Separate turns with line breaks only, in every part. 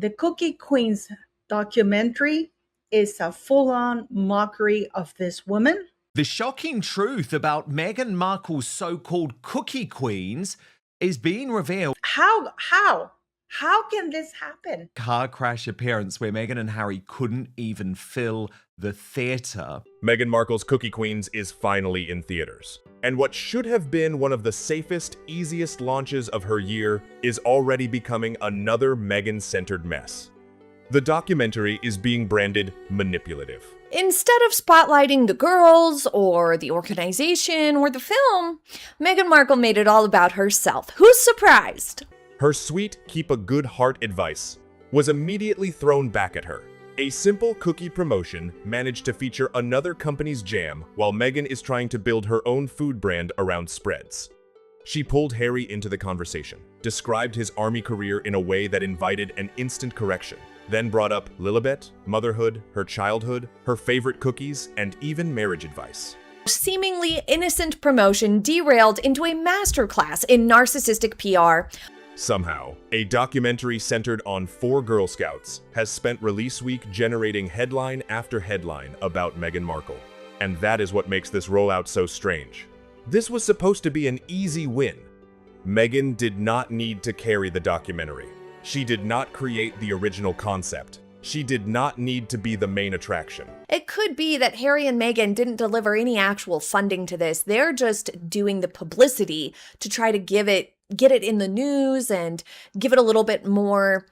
The Cookie Queens documentary is a full-on mockery of this woman.
The shocking truth about Meghan Markle's so-called cookie queens is being revealed.
How can this happen?
Car crash appearance where Meghan and Harry couldn't even fill the theater.
Meghan Markle's Cookie Queens is finally in theaters. And what should have been one of the safest, easiest launches of her year is already becoming another Meghan-centered mess. The documentary is being branded manipulative.
Instead of spotlighting the girls or the organization or the film, Meghan Markle made it all about herself. Who's surprised?
Her sweet, keep a good heart advice was immediately thrown back at her. A simple cookie promotion managed to feature another company's jam while Meghan is trying to build her own food brand around spreads. She pulled Harry into the conversation, described his army career in a way that invited an instant correction, then brought up Lilibet, motherhood, her childhood, her favorite cookies, and even marriage advice.
Seemingly innocent promotion derailed into a masterclass in narcissistic PR.
Somehow, a documentary centered on 4 Girl Scouts has spent release week generating headline after headline about Meghan Markle. And that is what makes this rollout so strange. This was supposed to be an easy win. Meghan did not need to carry the documentary. She did not create the original concept. She did not need to be the main attraction.
It could be that Harry and Meghan didn't deliver any actual funding to this. They're just doing the publicity to try to get it in the news and give it a little bit more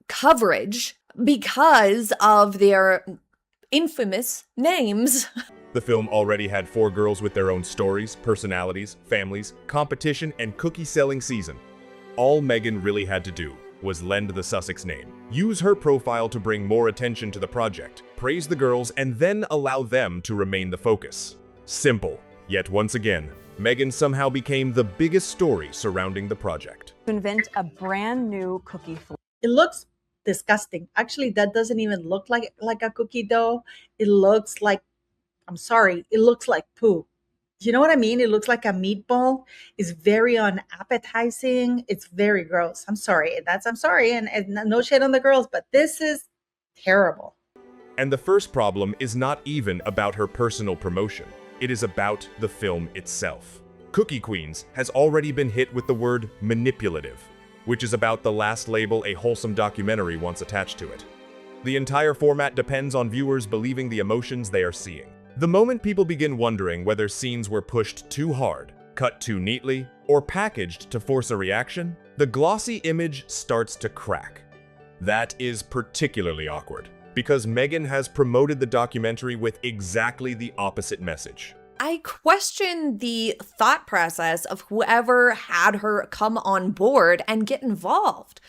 coverage because of their infamous names.
The film already had 4 girls with their own stories, personalities, families, competition, and cookie-selling season. All Meghan really had to do was lend the Sussex name, use her profile to bring more attention to the project, praise the girls, and then allow them to remain the focus. Simple. Yet once again, Meghan somehow became the biggest story surrounding the project.
Invent a brand new cookie flavor.
It looks disgusting. Actually, that doesn't even look like a cookie dough. It looks like, I'm sorry, it looks like poo. You know what I mean? It looks like a meatball. It's very unappetizing. It's very gross. I'm sorry. I'm sorry. And no shade on the girls, but this is terrible.
And the first problem is not even about her personal promotion. It is about the film itself. Cookie Queens has already been hit with the word manipulative, which is about the last label a wholesome documentary wants attached to it. The entire format depends on viewers believing the emotions they are seeing. The moment people begin wondering whether scenes were pushed too hard, cut too neatly, or packaged to force a reaction, the glossy image starts to crack. That is particularly awkward, because Meghan has promoted the documentary with exactly the opposite message.
I question the thought process of whoever had her come on board and get involved.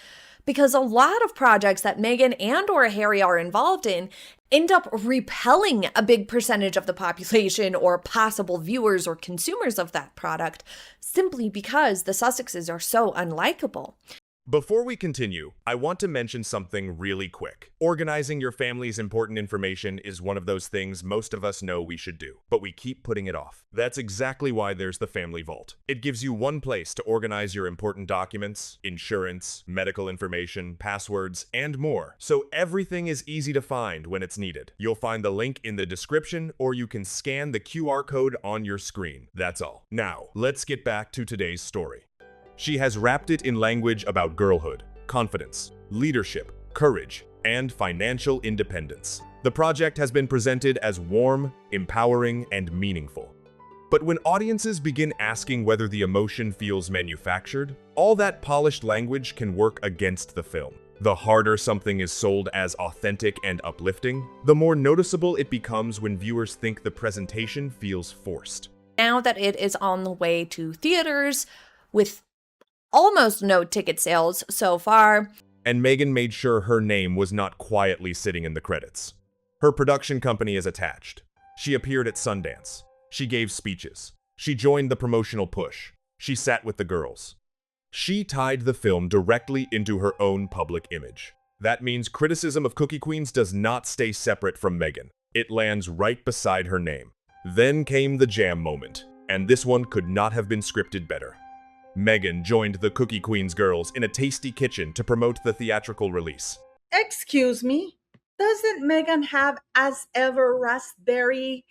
Because a lot of projects that Meghan and or Harry are involved in end up repelling a big percentage of the population or possible viewers or consumers of that product simply because the Sussexes are so unlikable.
Before we continue, I want to mention something really quick. Organizing your family's important information is one of those things most of us know we should do, but we keep putting it off. That's exactly why there's the Family Vault. It gives you one place to organize your important documents, insurance, medical information, passwords, and more, so everything is easy to find when it's needed. You'll find the link in the description, or you can scan the QR code on your screen. That's all. Now, let's get back to today's story. She has wrapped it in language about girlhood, confidence, leadership, courage, and financial independence. The project has been presented as warm, empowering, and meaningful. But when audiences begin asking whether the emotion feels manufactured, all that polished language can work against the film. The harder something is sold as authentic and uplifting, the more noticeable it becomes when viewers think the presentation feels forced.
Now that it is on the way to theaters with almost no ticket sales so far.
And Meghan made sure her name was not quietly sitting in the credits. Her production company is attached. She appeared at Sundance. She gave speeches. She joined the promotional push. She sat with the girls. She tied the film directly into her own public image. That means criticism of Cookie Queens does not stay separate from Meghan. It lands right beside her name. Then came the jam moment, and this one could not have been scripted better. Meghan joined the Cookie Queens girls in a tasty kitchen to promote the theatrical release.
Excuse me, doesn't Megan have as ever raspberry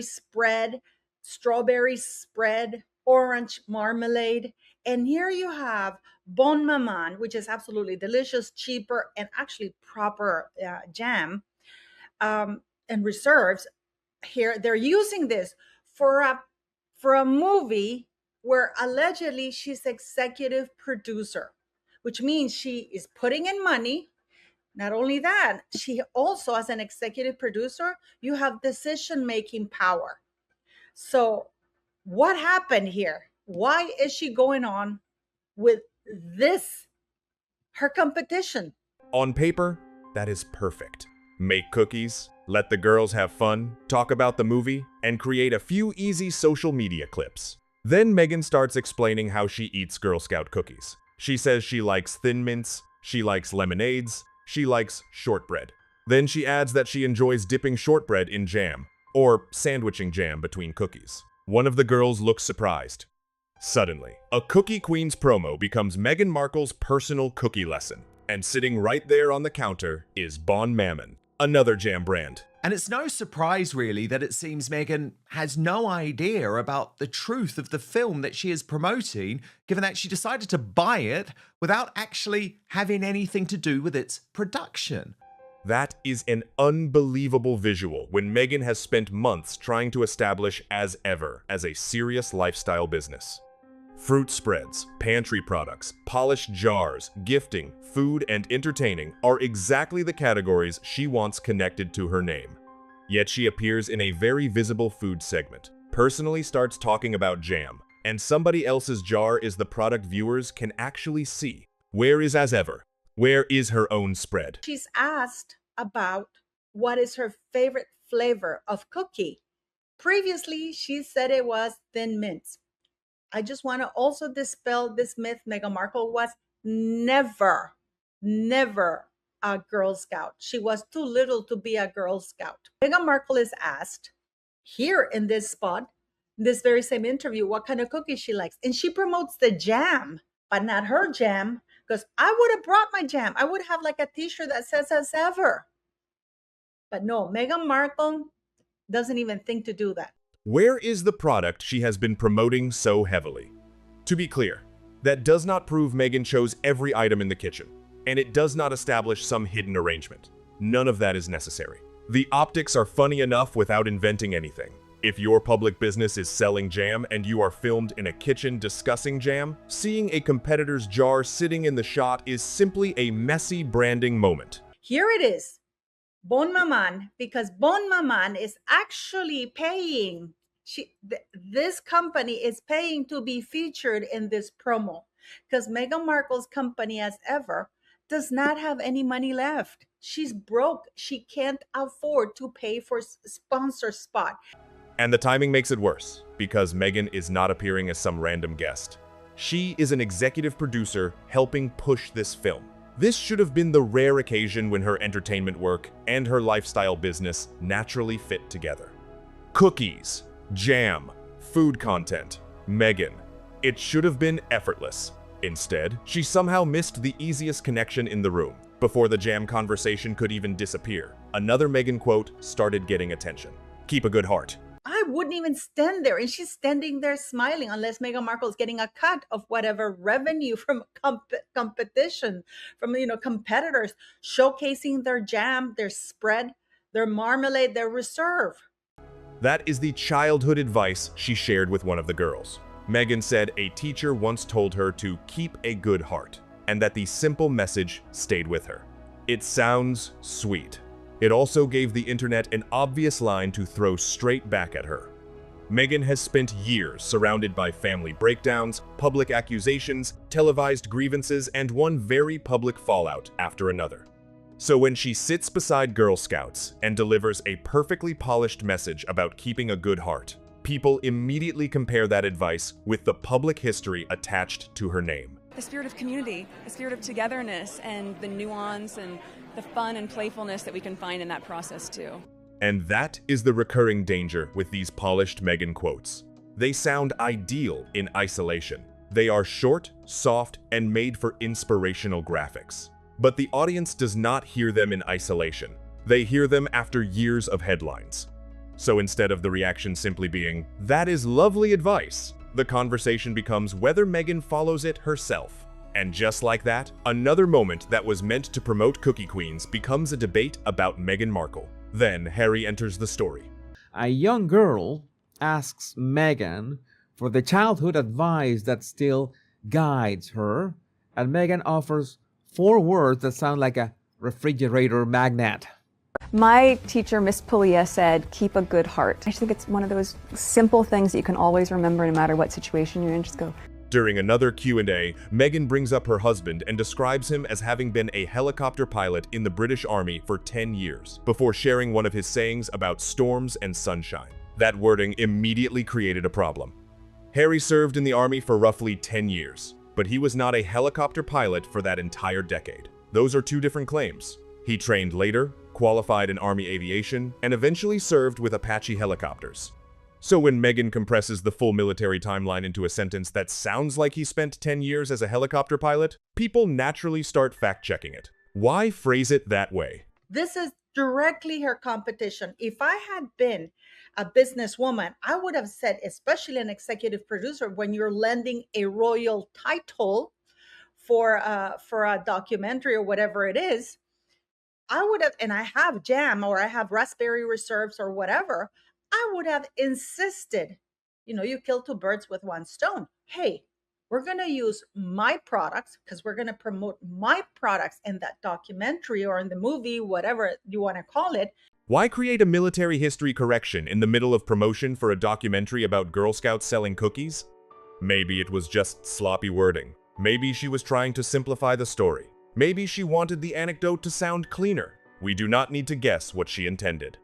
spread, strawberry spread, orange marmalade? And here you have Bon Maman, which is absolutely delicious, cheaper, and actually proper jam, and reserves. Here they're using this for a movie where allegedly she's executive producer, which means she is putting in money. Not only that, she also, as an executive producer, you have decision making power. So what happened here? Why is she going on with this, her competition?
On paper, that is perfect. Make cookies, let the girls have fun, talk about the movie, and create a few easy social media clips. Then Meghan starts explaining how she eats Girl Scout cookies. She says she likes Thin Mints, she likes lemonades, she likes shortbread. Then she adds that she enjoys dipping shortbread in jam, or sandwiching jam between cookies. One of the girls looks surprised. Suddenly, a Cookie Queen's promo becomes Meghan Markle's personal cookie lesson. And sitting right there on the counter is Bon Mammon, another jam brand.
And it's no surprise, really, that it seems Meghan has no idea about the truth of the film that she is promoting, given that she decided to buy it without actually having anything to do with its production.
That is an unbelievable visual when Meghan has spent months trying to establish as ever as a serious lifestyle business. Fruit spreads, pantry products, polished jars, gifting, food, and entertaining are exactly the categories she wants connected to her name. Yet she appears in a very visible food segment, personally starts talking about jam, and somebody else's jar is the product viewers can actually see. Where is as ever? Where is her own spread?
She's asked about what is her favorite flavor of cookie. Previously, she said it was Thin Mints. I just want to also dispel this myth. Meghan Markle was never a Girl Scout. She was too little to be a Girl Scout. Meghan Markle is asked here in this spot, this very same interview, what kind of cookies she likes. And she promotes the jam, but not her jam, because I would have brought my jam. I would have like a t-shirt that says as ever. But no, Meghan Markle doesn't even think to do that.
Where is the product she has been promoting so heavily? To be clear, that does not prove Meghan chose every item in the kitchen, and it does not establish some hidden arrangement. None of that is necessary. The optics are funny enough without inventing anything. If your public business is selling jam and you are filmed in a kitchen discussing jam, seeing a competitor's jar sitting in the shot is simply a messy branding moment.
Here it is. Bon Maman, because Bon Maman is actually paying. This company is paying to be featured in this promo, because Meghan Markle's company, as ever, does not have any money left. She's broke. She can't afford to pay for sponsor spot.
And the timing makes it worse, because Meghan is not appearing as some random guest. She is an executive producer helping push this film. This should have been the rare occasion when her entertainment work and her lifestyle business naturally fit together. Cookies, jam, food content, Meghan. It should have been effortless. Instead, she somehow missed the easiest connection in the room. Before the jam conversation could even disappear, another Meghan quote started getting attention. Keep a good heart.
I wouldn't even stand there, and she's standing there smiling, unless Meghan Markle is getting a cut of whatever revenue from competition, from competitors showcasing their jam, their spread, their marmalade, their reserve.
That is the childhood advice she shared with one of the girls. Meghan said a teacher once told her to keep a good heart, and that the simple message stayed with her. It sounds sweet. It also gave the internet an obvious line to throw straight back at her. Meghan has spent years surrounded by family breakdowns, public accusations, televised grievances, and one very public fallout after another. So when she sits beside Girl Scouts and delivers a perfectly polished message about keeping a good heart, people immediately compare that advice with the public history attached to her name.
The spirit of community, the spirit of togetherness, and the nuance and the fun and playfulness that we can find in that process too.
And that is the recurring danger with these polished Meghan quotes. They sound ideal in isolation. They are short, soft, and made for inspirational graphics. But the audience does not hear them in isolation. They hear them after years of headlines. So instead of the reaction simply being, "That is lovely advice," the conversation becomes whether Meghan follows it herself. And just like that, another moment that was meant to promote Cookie Queens becomes a debate about Meghan Markle. Then Harry enters the story.
A young girl asks Meghan for the childhood advice that still guides her, and Meghan offers 4 words that sound like a refrigerator magnet.
My teacher, Miss Pulia, said, "Keep a good heart." I just think it's one of those simple things that you can always remember no matter what situation you're in. Just go.
During another Q&A, Meghan brings up her husband and describes him as having been a helicopter pilot in the British Army for 10 years, before sharing one of his sayings about storms and sunshine. That wording immediately created a problem. Harry served in the Army for roughly 10 years, but he was not a helicopter pilot for that entire decade. Those are 2 different claims. He trained later, qualified in Army aviation, and eventually served with Apache helicopters. So when Meghan compresses the full military timeline into a sentence that sounds like he spent 10 years as a helicopter pilot, people naturally start fact-checking it. Why phrase it that way?
This is directly her competition. If I had been a businesswoman, I would have said, especially an executive producer, when you're lending a royal title for a documentary or whatever it is, I would have, and I have jam or I have raspberry reserves or whatever, I would have insisted, you kill 2 birds with 1 stone. Hey, we're going to use my products because we're going to promote my products in that documentary or in the movie, whatever you want to call it.
Why create a military history correction in the middle of promotion for a documentary about Girl Scouts selling cookies? Maybe it was just sloppy wording. Maybe she was trying to simplify the story. Maybe she wanted the anecdote to sound cleaner. We do not need to guess what she intended.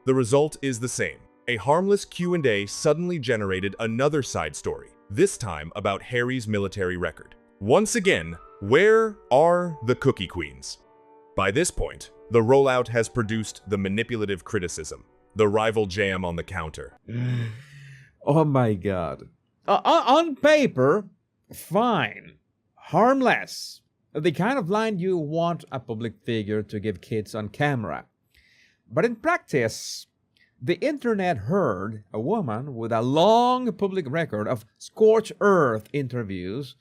The result is the same. A harmless Q&A suddenly generated another side story, this time about Harry's military record. Once again, where are the Cookie Queens? By this point, the rollout has produced the manipulative criticism, the rival jam on the counter.
Oh my God. On paper, fine. Harmless. The kind of line you want a public figure to give kids on camera. But in practice, the internet heard a woman with a long public record of scorched earth interviews,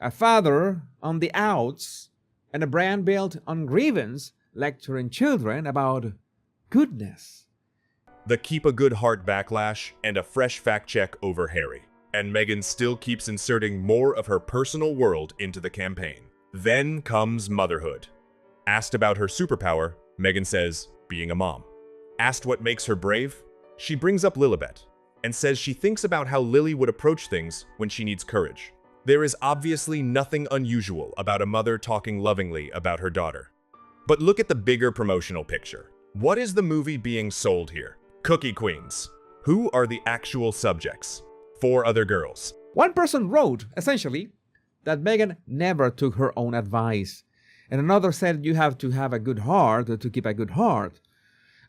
a father on the outs, and a brand built on grievance lecturing children about goodness.
The keep a good heart backlash and a fresh fact check over Harry. And Meghan still keeps inserting more of her personal world into the campaign. Then comes motherhood. Asked about her superpower, Meghan says, being a mom. Asked what makes her brave, she brings up Lilibet and says she thinks about how Lily would approach things when she needs courage. There is obviously nothing unusual about a mother talking lovingly about her daughter. But look at the bigger promotional picture. What is the movie being sold here? Cookie Queens. Who are the actual subjects? 4 other girls.
One person wrote, essentially, that Meghan never took her own advice, and another said you have to have a good heart to keep a good heart.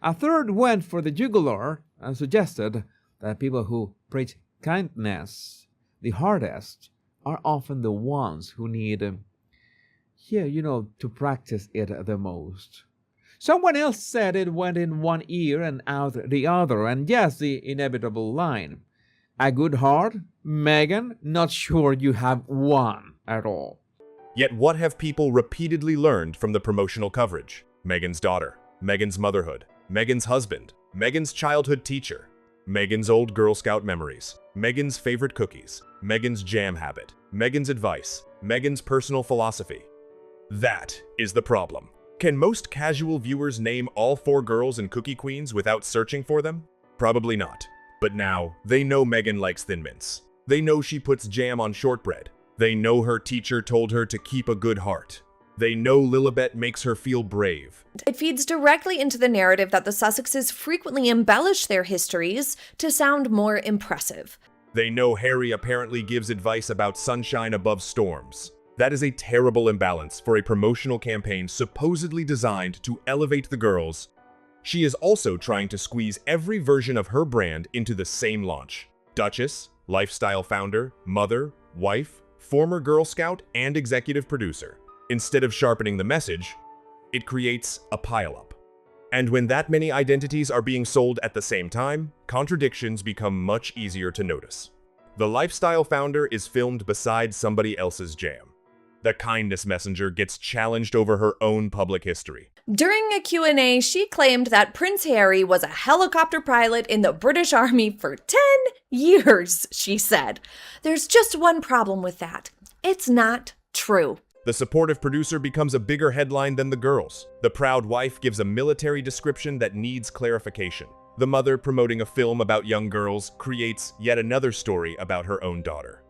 A third went for the jugular and suggested that people who preach kindness the hardest are often the ones who need, to practice it the most. Someone else said it went in one ear and out the other, and yes, the inevitable line. A good heart? Meghan, not sure you have one at all.
Yet what have people repeatedly learned from the promotional coverage? Meghan's daughter, Meghan's motherhood, Meghan's husband, Meghan's childhood teacher, Meghan's old Girl Scout memories, Meghan's favorite cookies, Meghan's jam habit, Meghan's advice, Meghan's personal philosophy. That is the problem. Can most casual viewers name all 4 girls and Cookie Queens without searching for them? Probably not. But now, they know Meghan likes Thin Mints. They know she puts jam on shortbread. They know her teacher told her to keep a good heart. They know Lilibet makes her feel brave.
It feeds directly into the narrative that the Sussexes frequently embellish their histories to sound more impressive.
They know Harry apparently gives advice about sunshine above storms. That is a terrible imbalance for a promotional campaign supposedly designed to elevate the girls. She is also trying to squeeze every version of her brand into the same launch. Duchess, lifestyle founder, mother, wife, former Girl Scout, and executive producer. Instead of sharpening the message, it creates a pileup. And when that many identities are being sold at the same time, contradictions become much easier to notice. The lifestyle founder is filmed beside somebody else's jam. The kindness messenger gets challenged over her own public history.
During a Q&A, she claimed that Prince Harry was a helicopter pilot in the British Army for 10 years, she said. There's just one problem with that. It's not true.
The supportive producer becomes a bigger headline than the girls. The proud wife gives a military description that needs clarification. The mother promoting a film about young girls creates yet another story about her own daughter.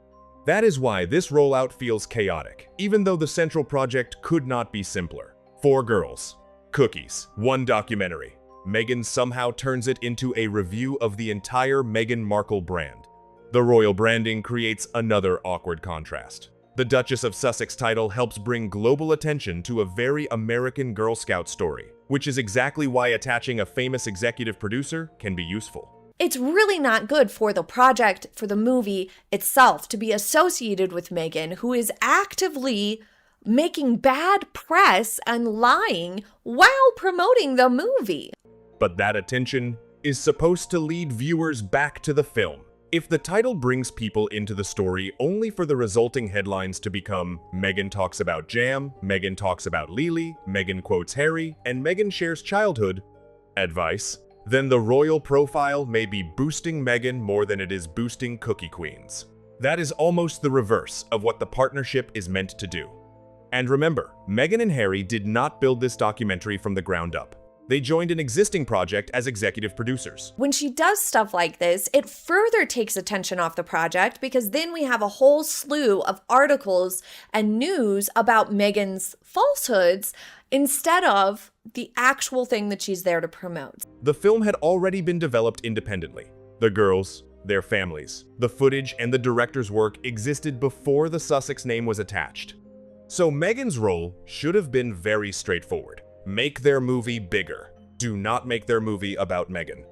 That is why this rollout feels chaotic, even though the central project could not be simpler. 4 girls, cookies, 1 documentary. Meghan somehow turns it into a review of the entire Meghan Markle brand. The royal branding creates another awkward contrast. The Duchess of Sussex title helps bring global attention to a very American Girl Scout story, which is exactly why attaching a famous executive producer can be useful.
It's really not good for the project, for the movie itself, to be associated with Meghan, who is actively making bad press and lying while promoting the movie.
But that attention is supposed to lead viewers back to the film. If the title brings people into the story only for the resulting headlines to become Meghan talks about jam, Meghan talks about Lily, Meghan quotes Harry, and Meghan shares childhood advice, then the royal profile may be boosting Meghan more than it is boosting Cookie Queens. That is almost the reverse of what the partnership is meant to do. And remember, Meghan and Harry did not build this documentary from the ground up. They joined an existing project as executive producers.
When she does stuff like this, it further takes attention off the project because then we have a whole slew of articles and news about Meghan's falsehoods instead of the actual thing that she's there to promote.
The film had already been developed independently. The girls, their families, the footage, and the director's work existed before the Sussex name was attached. So Meghan's role should have been very straightforward. Make their movie bigger. Do not make their movie about Meghan.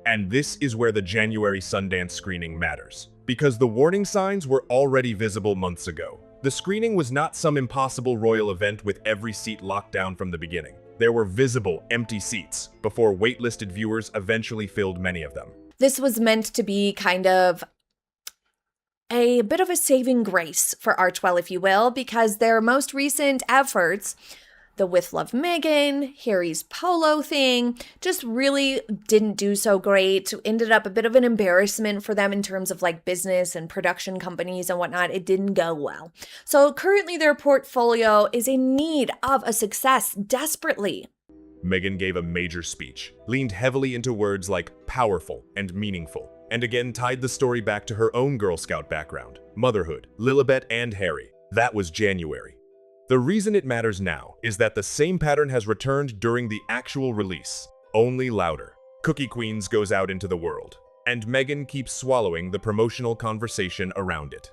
And this is where the January Sundance screening matters, because the warning signs were already visible months ago. The screening was not some impossible royal event with every seat locked down from the beginning. There were visible, empty seats before waitlisted viewers eventually filled many of them.
This was meant to be kind of a bit of a saving grace for Archewell, if you will, because their most recent efforts, the With Love Meghan, Harry's polo thing, just really didn't do so great. Ended up a bit of an embarrassment for them in terms of like business and production companies and whatnot. It didn't go well. So currently their portfolio is in need of a success desperately.
Meghan gave a major speech, leaned heavily into words like powerful and meaningful, and again tied the story back to her own Girl Scout background, motherhood, Lilibet, and Harry. That was January. The reason it matters now is that the same pattern has returned during the actual release, only louder. Cookie Queens goes out into the world, and Meghan keeps swallowing the promotional conversation around it.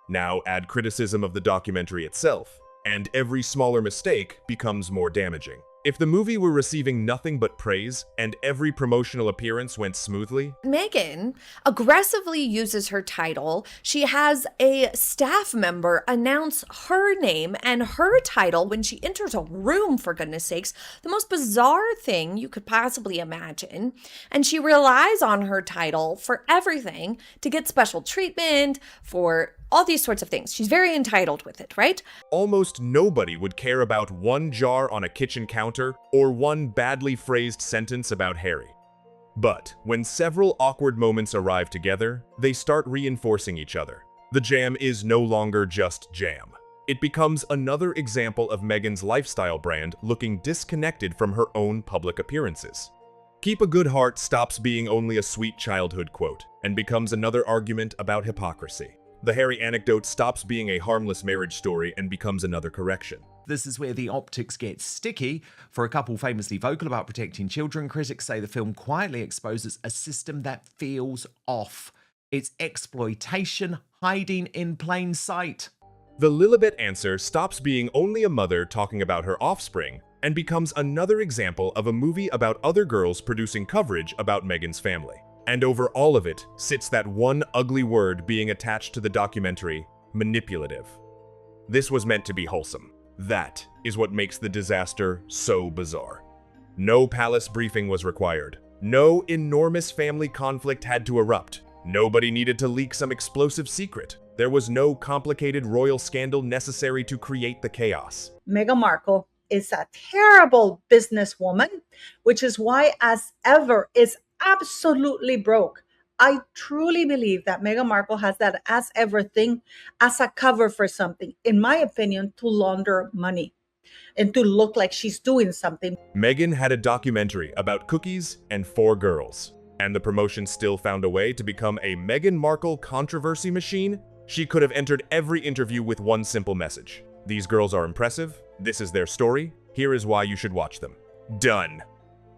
Now add criticism of the documentary itself, and every smaller mistake becomes more damaging. If the movie were receiving nothing but praise and every promotional appearance went smoothly,
Meghan aggressively uses her title. She has a staff member announce her name and her title when she enters a room, for goodness sakes, the most bizarre thing you could possibly imagine. And she relies on her title for everything, to get special treatment, for all these sorts of things. She's very entitled with it, right?
almost nobody would care about one jar on a kitchen counter or one badly phrased sentence about Harry. But when several awkward moments arrive together, they start reinforcing each other. The jam is no longer just jam. It becomes another example of Meghan's lifestyle brand looking disconnected from her own public appearances. Keep a good heart stops being only a sweet childhood quote and becomes another argument about hypocrisy. The Harry anecdote stops being a harmless marriage story and becomes another correction.
This is where the optics get sticky. For a couple famously vocal about protecting children, critics say the film quietly exposes a system that feels off. It's exploitation hiding in plain sight.
The Lilibet answer stops being only a mother talking about her offspring and becomes another example of a movie about other girls producing coverage about Meghan's family. And over all of it sits that one ugly word being attached to the documentary: manipulative. This was meant to be wholesome. That is what makes the disaster so bizarre. No palace briefing was required. No enormous family conflict had to erupt. Nobody needed to leak some explosive secret. There was no complicated royal scandal necessary to create the chaos.
Meghan Markle is a terrible businesswoman, which is why As Ever is absolutely broke. I truly believe that Meghan Markle has that As Ever thing as a cover for something, in my opinion, to launder money and to look like she's doing something.
Meghan had a documentary about cookies and 4 girls, and the promotion still found a way to become a Meghan Markle controversy machine. She could have entered every interview with one simple message. These girls are impressive. This is their story. Here is why you should watch them. Done.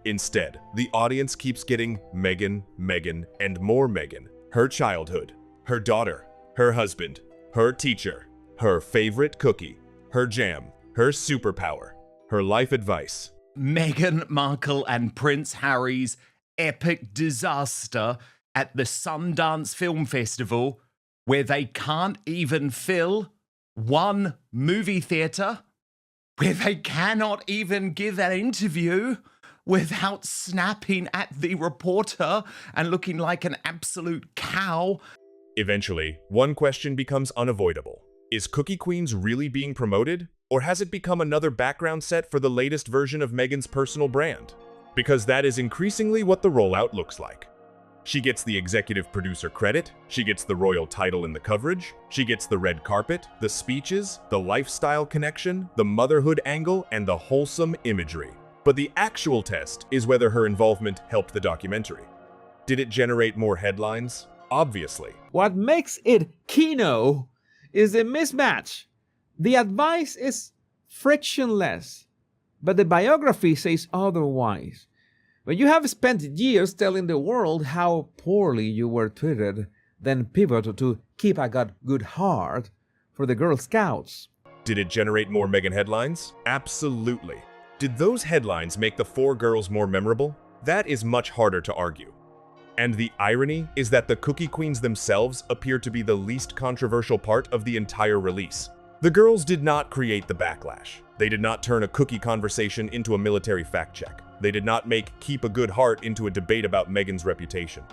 Instead, the audience keeps getting Meghan, Meghan, and more Meghan. Her childhood, her daughter, her husband, her teacher, her favorite cookie, her jam, her superpower, her life advice.
Meghan Markle and Prince Harry's epic disaster at the Sundance Film Festival, where they can't even fill one movie theater, where they cannot even give an interview without snapping at the reporter and looking like an absolute cow.
Eventually, one question becomes unavoidable. Is Cookie Queens really being promoted? Or has it become another background set for the latest version of Meghan's personal brand? Because that is increasingly what the rollout looks like. She gets the executive producer credit, she gets the royal title in the coverage, she gets the red carpet, the speeches, the lifestyle connection, the motherhood angle, and the wholesome imagery. But the actual test is whether her involvement helped the documentary. Did it generate more headlines? Obviously.
What makes it Kino is the mismatch. The advice is frictionless, but the biography says otherwise. When you have spent years telling the world how poorly you were treated, then pivot to keep a good heart for the Girl Scouts.
Did it generate more Meghan headlines? Absolutely. Did those headlines make the 4 girls more memorable? That is much harder to argue. And the irony is that the Cookie Queens themselves appear to be the least controversial part of the entire release. The girls did not create the backlash. They did not turn a cookie conversation into a military fact check. They did not make Keep a Good Heart into a debate about Meghan's reputation.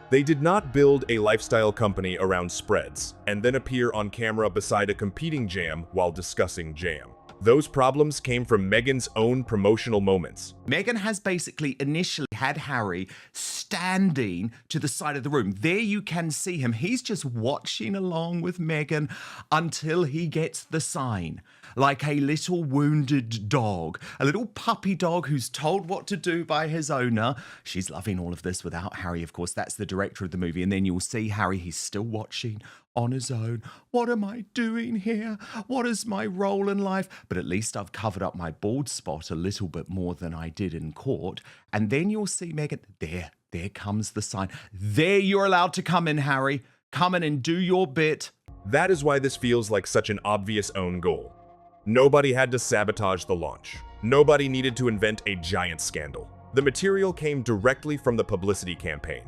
They did not build a lifestyle company around spreads and then appear on camera beside a competing jam while discussing jam. Those problems came from Meghan's own promotional moments.
Meghan has basically initially had Harry standing to the side of the room. There you can see him. He's just watching along with Meghan until he gets the sign. Like a little wounded dog, a little puppy dog who's told what to do by his owner. She's loving all of this without Harry, of course. That's the director of the movie. And then you'll see Harry, he's still watching on his own. What am I doing here? What is my role in life? But at least I've covered up my bald spot a little bit more than I did in court. And then you'll see Meghan, there comes the sign. There you're allowed to come in, Harry. Come in and do your bit.
That is why this feels like such an obvious own goal. Nobody had to sabotage the launch. Nobody needed to invent a giant scandal. The material came directly from the publicity campaign.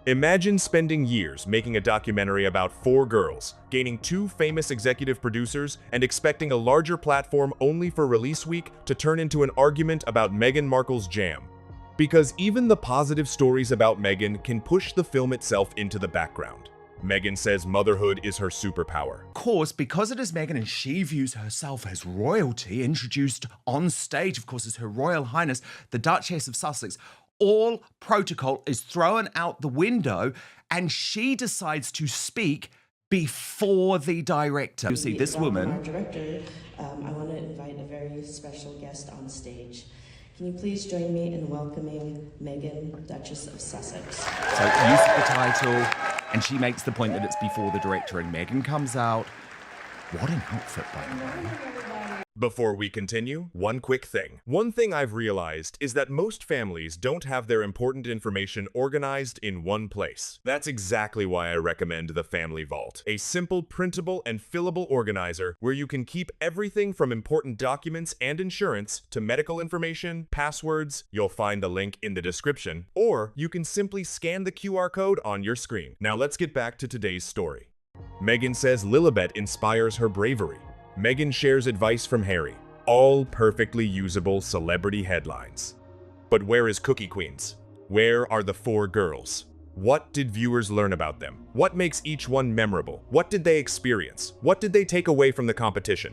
Imagine spending years making a documentary about 4 girls, gaining 2 famous executive producers, and expecting a larger platform only for release week to turn into an argument about Meghan Markle's jam. Because even the positive stories about Meghan can push the film itself into the background. Meghan says motherhood is her superpower.
Of course, because it is Meghan and she views herself as royalty, introduced on stage, of course, as Her Royal Highness, the Duchess of Sussex, all protocol is thrown out the window and she decides to speak before the director. You see this woman.
Our director, I want to invite a very special guest on stage. Can you please join me in welcoming Meghan, Duchess of Sussex?
So use of the title, and she makes the point that it's before the director, and Meghan comes out. What an outfit, by the way.
Before we continue, one quick thing. One thing I've realized is that most families don't have their important information organized in one place. That's exactly why I recommend the Family Vault, a simple, printable, and fillable organizer where you can keep everything from important documents and insurance to medical information, passwords. You'll find the link in the description, or you can simply scan the QR code on your screen. Now let's get back to today's story. Meghan says Lilibet inspires her bravery. Meghan shares advice from Harry. All perfectly usable celebrity headlines. But where is Cookie Queens? Where are the four girls? What did viewers learn about them? What makes each one memorable? What did they experience? What did they take away from the competition?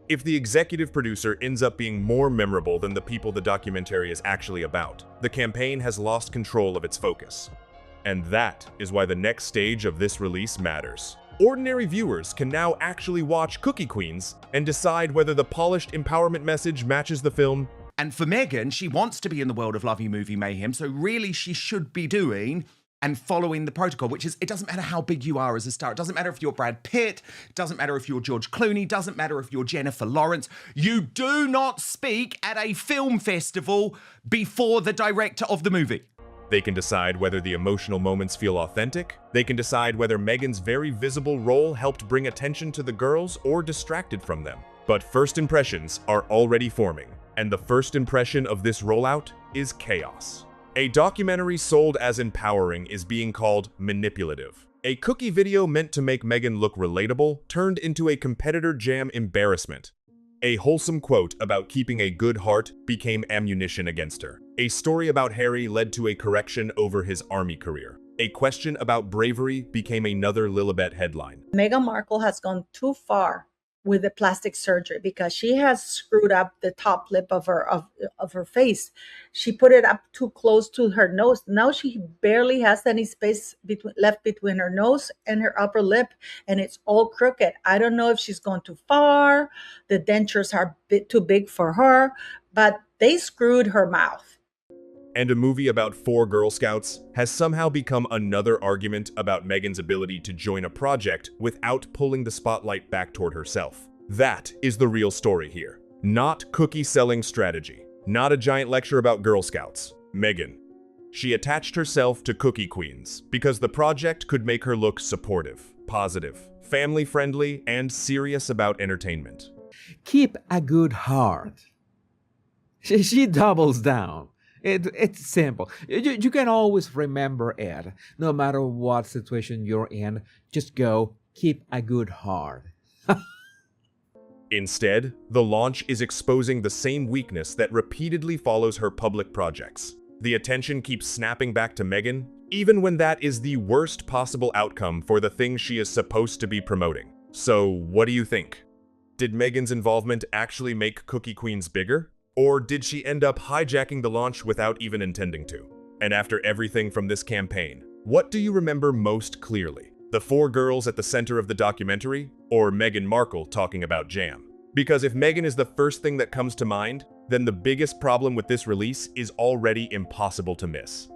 If the executive producer ends up being more memorable than the people the documentary is actually about, the campaign has lost control of its focus. And that is why the next stage of this release matters. Ordinary viewers can now actually watch Cookie Queens and decide whether the polished empowerment message matches the film.
And for Meghan, she wants to be in the world of Love You Movie Mayhem, so really she should be doing and following the protocol, which is, it doesn't matter how big you are as a star. It doesn't matter if you're Brad Pitt, it doesn't matter if you're George Clooney, doesn't matter if you're Jennifer Lawrence. You do not speak at a film festival before the director of the movie.
They can decide whether the emotional moments feel authentic. They can decide whether Meghan's very visible role helped bring attention to the girls or distracted from them. But first impressions are already forming, and the first impression of this rollout is chaos. A documentary sold as empowering is being called manipulative. A cookie video meant to make Meghan look relatable turned into a competitor jam embarrassment. A wholesome quote about keeping a good heart became ammunition against her. A story about Harry led to a correction over his army career. A question about bravery became another Lilibet headline.
Meghan Markle has gone too far with the plastic surgery because she has screwed up the top lip of her face. She put it up too close to her nose. Now she barely has any space left between her nose and her upper lip, and it's all crooked. I don't know if she's gone too far. The dentures are a bit too big for her, but they screwed her mouth.
And a movie about 4 Girl Scouts has somehow become another argument about Meghan's ability to join a project without pulling the spotlight back toward herself. That is the real story here. Not cookie-selling strategy. Not a giant lecture about Girl Scouts. Meghan. She attached herself to Cookie Queens because the project could make her look supportive, positive, family-friendly, and serious about entertainment.
Keep a good heart. She doubles down. It's simple. You can always remember it. No matter what situation you're in, just go, keep a good heart.
Instead, the launch is exposing the same weakness that repeatedly follows her public projects. The attention keeps snapping back to Meghan, even when that is the worst possible outcome for the thing she is supposed to be promoting. So, what do you think? Did Meghan's involvement actually make Cookie Queens bigger? Or did she end up hijacking the launch without even intending to? And after everything from this campaign, what do you remember most clearly? The 4 girls at the center of the documentary, or Meghan Markle talking about jam? Because if Meghan is the first thing that comes to mind, then the biggest problem with this release is already impossible to miss.